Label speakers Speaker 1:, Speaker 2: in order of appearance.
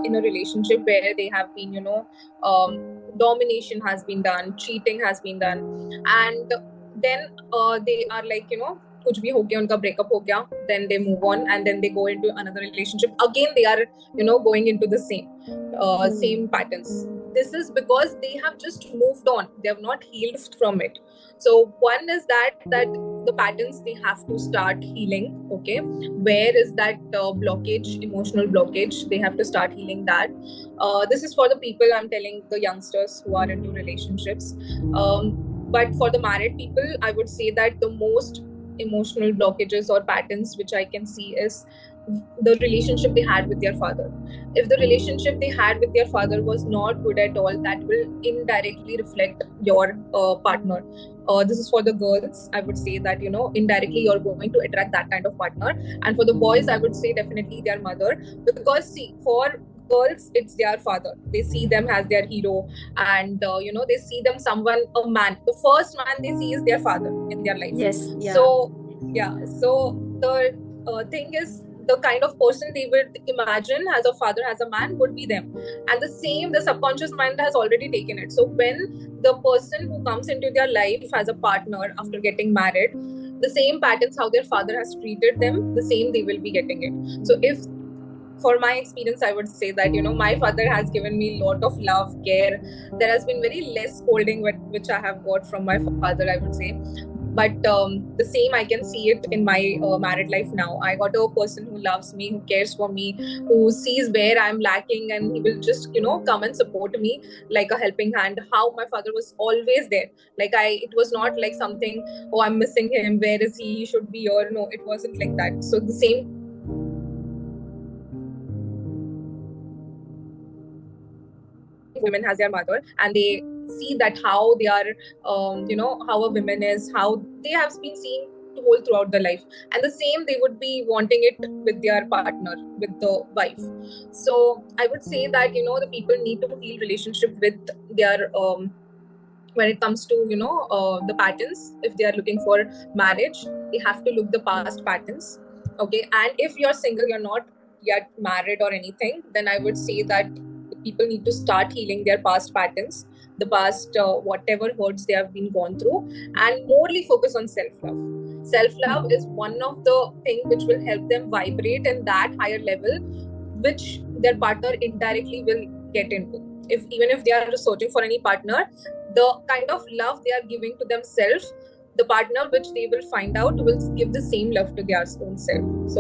Speaker 1: in a relationship where they have been, domination has been done, cheating has been done, and then they are like, कुछ भी हो गया, उनका breakup हो गया, then they move on and then they go into another relationship. Again, they are, going into the same patterns. This is because they have just moved on. They have not healed from it. So one is that the patterns, they have to start healing. Okay, where is that blockage, emotional blockage? They have to start healing that. This is for the people, I'm telling, the youngsters who are into relationships. But for the married people, I would say that the most emotional blockages or patterns which I can see is the relationship they had with their father. If the relationship they had with their father was not good at all, that will indirectly reflect your partner. This is for the girls. I would say that, indirectly you're going to attract that kind of partner. And for the boys, I would say definitely their mother. Because see, for girls, it's their father. They see them as their hero, and they see them someone, a man. The first man they see is their father in their life.
Speaker 2: Yes. Yeah.
Speaker 1: So the thing is, the kind of person they would imagine as a father, as a man, would be them. And the subconscious mind has already taken it. So when the person who comes into their life as a partner after getting married, the same patterns how their father has treated them, the same they will be getting it. So if, for my experience, I would say that, my father has given me a lot of love, care. There has been very less scolding which I have got from my father, I would say. But the same I can see it in my married life now. I got a person who loves me, who cares for me, who sees where I'm lacking, and he will just, come and support me like a helping hand. How my father was always there. It was not like something, oh, I'm missing him, where is he should be, or no, it wasn't like that. So the same women has their mother, and they see that how they are, how a woman is, how they have been seeing whole throughout their life, and the same they would be wanting it with their partner, with the wife. So I would say that, the people need to heal relationship with their when it comes to, the patterns. If they are looking for marriage, they have to look the past patterns. Okay, and if you're single, you're not yet married or anything, then I would say that people need to start healing their past patterns, the past whatever hurts they have been gone through, and morely focus on self-love. Self-love is one of the things which will help them vibrate in that higher level, which their partner indirectly will get into. Even if they are searching for any partner, the kind of love they are giving to themselves, the partner which they will find out will give the same love to their own self. So